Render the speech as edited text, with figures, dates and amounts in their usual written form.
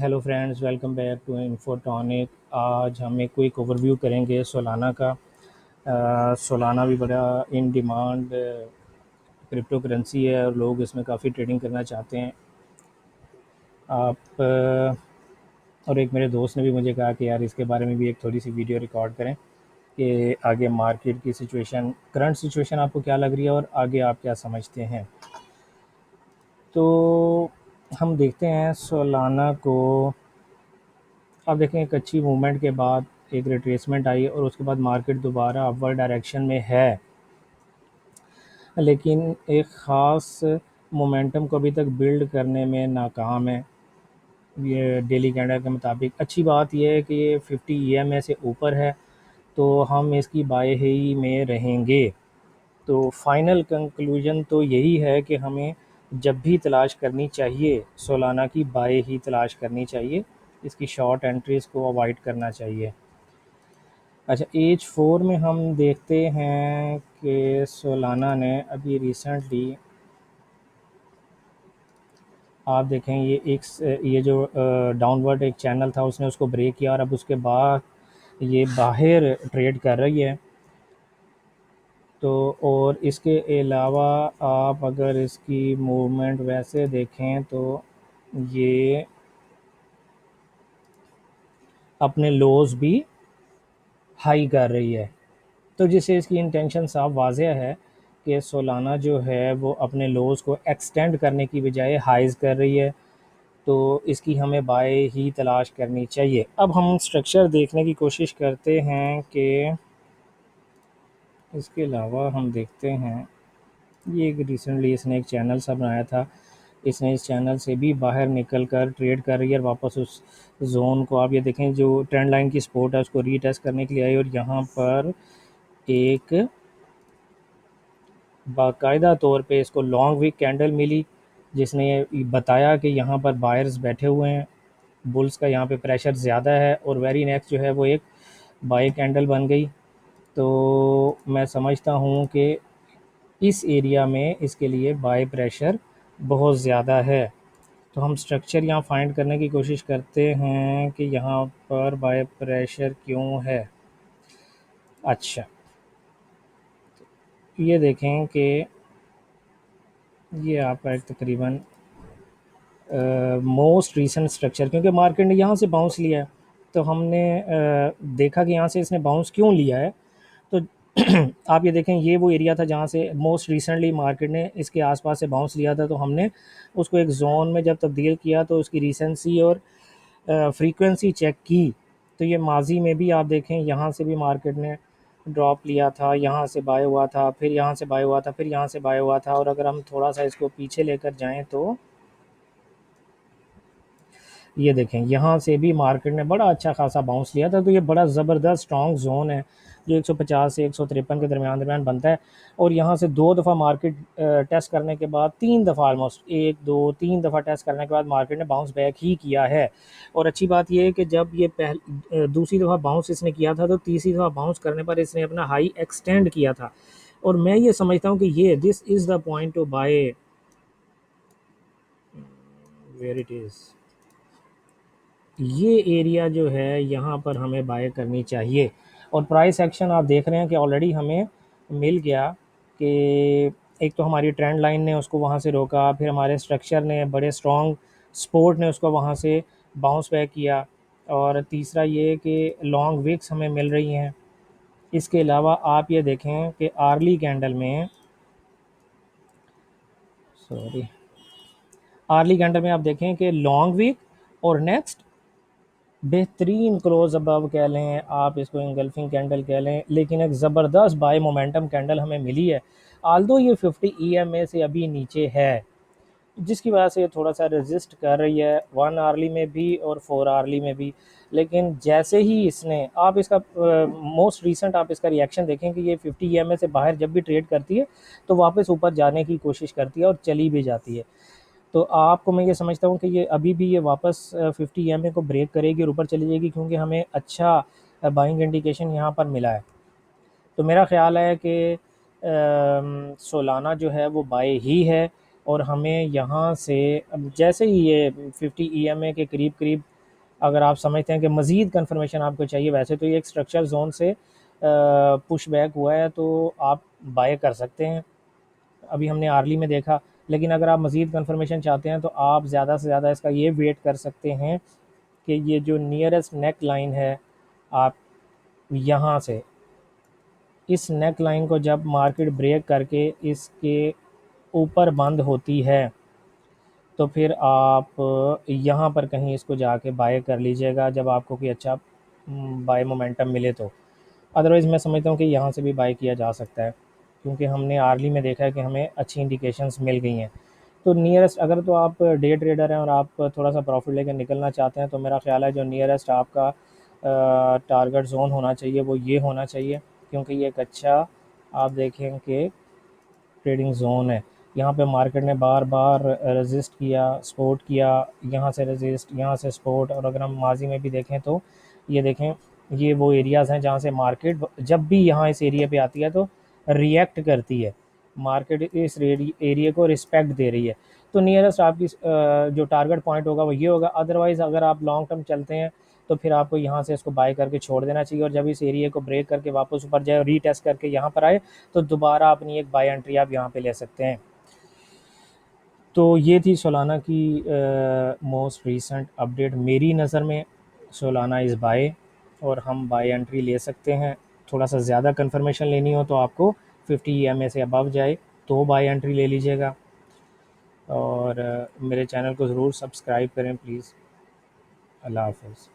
Hello friends, welcome back to Infotonic. आज हम एक क्विक ओवरव्यू करेंगे सोलाना का। सोलाना भी बड़ा इन डिमांड क्रिप्टो करेंसी है और लोग इसमें काफ़ी ट्रेडिंग करना चाहते हैं। आप और एक मेरे दोस्त ने भी मुझे कहा कि यार इसके बारे में भी एक थोड़ी सी वीडियो रिकॉर्ड करें कि आगे मार्केट की सिचुएशन, करंट सिचुएशन आपको क्या लग रही है और आगे आप क्या समझते हैं। तो हम देखते हैं सोलाना को। आप देखें एक अच्छी मूवमेंट के बाद एक रिट्रेसमेंट आई और उसके बाद मार्केट दोबारा अपवर्ड डायरेक्शन में है, लेकिन एक ख़ास मोमेंटम को अभी तक बिल्ड करने में नाकाम है। ये डेली कैंडल के मुताबिक अच्छी बात यह है कि ये 50 ईएमए से ऊपर है, तो हम इसकी बाय ही में रहेंगे। तो फाइनल कंक्लूजन तो यही है कि हमें जब भी तलाश करनी चाहिए सोलाना की बाय ही तलाश करनी चाहिए, इसकी शॉर्ट एंट्रीज़ को अवॉइड करना चाहिए। अच्छा, एज 4 में हम देखते हैं कि सोलाना ने अभी रिसेंटली, आप देखें ये जो डाउनवर्ड एक चैनल था उसने उसको ब्रेक किया और अब उसके बाद ये बाहर ट्रेड कर रही है। तो और इसके अलावा आप अगर इसकी मूवमेंट वैसे देखें तो ये अपने लोज भी हाई कर रही है, तो जिससे इसकी इंटेंशन साफ वाज़ेह है कि सोलाना जो है वो अपने लोज़ को एक्सटेंड करने की बजाय हाइज़ कर रही है। तो इसकी हमें बाय ही तलाश करनी चाहिए। अब हम स्ट्रक्चर देखने की कोशिश करते हैं कि इसके अलावा हम देखते हैं ये एक रिसेंटली इसने एक चैनल सा बनाया था। इसने इस चैनल से भी बाहर निकल कर ट्रेड कर रही है और वापस उस जोन को, आप ये देखें जो ट्रेंड लाइन की सपोर्ट है उसको रीटेस्ट करने के लिए आई और यहाँ पर एक बाकायदा तौर पे इसको लॉन्ग वीक कैंडल मिली, जिसने ये बताया कि यहाँ पर बायर्स बैठे हुए हैं, बुल्स का यहाँ पे प्रेशर ज़्यादा है और वेरी नेक्स्ट जो है वो एक बाय कैंडल बन गई। तो मैं समझता हूँ कि इस एरिया में इसके लिए बाय प्रेशर बहुत ज़्यादा है। तो हम स्ट्रक्चर यहाँ फाइंड करने की कोशिश करते हैं कि यहाँ पर बाय प्रेशर क्यों है। अच्छा, ये देखें कि ये आपका एक तकरीबन मोस्ट रीसेंट स्ट्रक्चर, क्योंकि मार्केट ने यहाँ से बाउंस लिया है तो हमने देखा कि यहाँ से इसने बाउंस क्यों लिया है। तो आप ये देखें ये वो एरिया था जहाँ से मोस्ट रिसेंटली मार्केट ने इसके आसपास से बाउंस लिया था, तो हमने उसको एक जोन में जब तब्दील किया तो उसकी रिसेंसी और फ्रीक्वेंसी चेक की। तो ये माजी में भी आप देखें यहाँ से भी मार्केट ने ड्रॉप लिया था, यहाँ से बाय हुआ था, फिर यहाँ से बाय हुआ था, फिर यहाँ से बाय हुआ था। और अगर हम थोड़ा सा इसको पीछे लेकर जाएं तो ये देखें यहाँ से भी मार्केट ने बड़ा अच्छा खासा बाउंस लिया था। तो ये बड़ा ज़बरदस्त स्ट्रॉन्ग जोन है जो 150 से 153 के दरमियान दरमियान बनता है। और यहाँ से दो दफ़ा मार्केट टेस्ट करने के बाद, तीन दफ़ा ऑलमोस्ट, एक दो तीन दफ़ा टेस्ट करने के बाद मार्केट ने बाउंस बैक ही किया है। और अच्छी बात यह है कि जब ये दूसरी दफ़ा बाउंस इसने किया था तो तीसरी दफ़ा बाउंस करने पर इसने अपना हाई एक्सटेंड किया था। और मैं ये समझता हूँ कि ये this is the point to buy, where it is, ये एरिया जो है यहाँ पर हमें बाय करनी चाहिए। और प्राइस एक्शन आप देख रहे हैं कि ऑलरेडी हमें मिल गया कि एक तो हमारी ट्रेंड लाइन ने उसको वहाँ से रोका, फिर हमारे स्ट्रक्चर ने, बड़े स्ट्रॉन्ग सपोर्ट ने उसको वहाँ से बाउंस बैक किया, और तीसरा ये कि लॉन्ग विक्स हमें मिल रही हैं। इसके अलावा आप ये देखें कि आर्ली कैंडल में, सॉरी, आर्ली कैंडल में आप देखें कि लॉन्ग वीक और नेक्स्ट बेहतरीन क्लोज अबव कह लें, आप इसको इंगल्फिंग कैंडल कह लें, लेकिन एक ज़बरदस्त बाय मोमेंटम कैंडल हमें मिली है। आल्दो ये 50 ईएमए से अभी नीचे है, जिसकी वजह से ये थोड़ा सा रेजिस्ट कर रही है 1 आर्ली में भी और 4 आर्ली में भी। लेकिन जैसे ही इसने, आप इसका मोस्ट रीसेंट आप इसका रिएक्शन देखें कि ये 50 ईएमए से बाहर जब भी ट्रेड करती है तो वापस ऊपर जाने की कोशिश करती है और चली भी जाती है। तो आपको मैं ये समझता हूँ कि ये अभी भी ये वापस 50 ईएमए को ब्रेक करेगी और ऊपर चली जाएगी, क्योंकि हमें अच्छा बाइंग इंडिकेशन यहाँ पर मिला है। तो मेरा ख़्याल है कि सोलाना जो है वो बाय ही है, और हमें यहाँ से अब जैसे ही ये 50 ईएमए के करीब करीब अगर आप समझते हैं कि मज़ीद कंफर्मेशन आपको चाहिए, वैसे तो ये एक स्ट्रक्चर जोन से पुश बैक हुआ है तो आप बाय कर सकते हैं, अभी हमने आर्ली में देखा। लेकिन अगर आप मज़ीद कंफर्मेशन चाहते हैं तो आप ज़्यादा से ज़्यादा इसका ये वेट कर सकते हैं कि ये जो नियरेस्ट नेक लाइन है, आप यहाँ से इस नेक लाइन को जब मार्केट ब्रेक करके इसके ऊपर बंद होती है तो फिर आप यहाँ पर कहीं इसको जाके बाय कर लीजिएगा जब आपको कोई अच्छा बाय मोमेंटम मिले तो। अदरवाइज़ मैं समझता हूँ कि यहाँ से भी बाय किया जा सकता है, क्योंकि हमने आर्ली में देखा है कि हमें अच्छी इंडिकेशंस मिल गई हैं। तो नियरेस्ट, अगर तो आप डे ट्रेडर हैं और आप थोड़ा सा प्रॉफिट लेकर निकलना चाहते हैं तो मेरा ख्याल है जो नियरेस्ट आपका टारगेट जोन होना चाहिए वो ये होना चाहिए, क्योंकि ये एक अच्छा, आप देखें कि ट्रेडिंग जोन है। यहाँ पे मार्केट ने बार बार रेजिस्ट किया, सपोर्ट किया, यहाँ से रेजिस्ट, यहाँ से सपोर्ट। और अगर हम माजी में भी देखें तो ये देखें, ये वो एरियाज़ हैं जहाँ से मार्केट जब भी यहाँ इस एरिया पे आती है तो रिएक्ट करती है, मार्केट इस एरिया को रिस्पेक्ट दे रही है। तो नियरेस्ट आपकी जो टारगेट पॉइंट होगा वो ये होगा। अदरवाइज़ अगर आप लॉन्ग टर्म चलते हैं तो फिर आपको यहाँ से इसको बाय करके छोड़ देना चाहिए, और जब इस एरिया को ब्रेक करके वापस ऊपर जाए, रीटेस्ट करके यहाँ पर आए, तो दोबारा अपनी एक बाय एंट्री आप यहाँ पे ले सकते हैं। तो ये थी सोलाना की मोस्ट रीसेंट अपडेट मेरी नज़र में। सोलाना इज़ बाय, और हम बाय एंट्री ले सकते हैं। थोड़ा सा ज़्यादा कंफर्मेशन लेनी हो तो आपको 50 EMA से अबव जाए तो बाय एंट्री ले लीजिएगा। और मेरे चैनल को ज़रूर सब्सक्राइब करें प्लीज़। अल्लाह हाफ़िज़।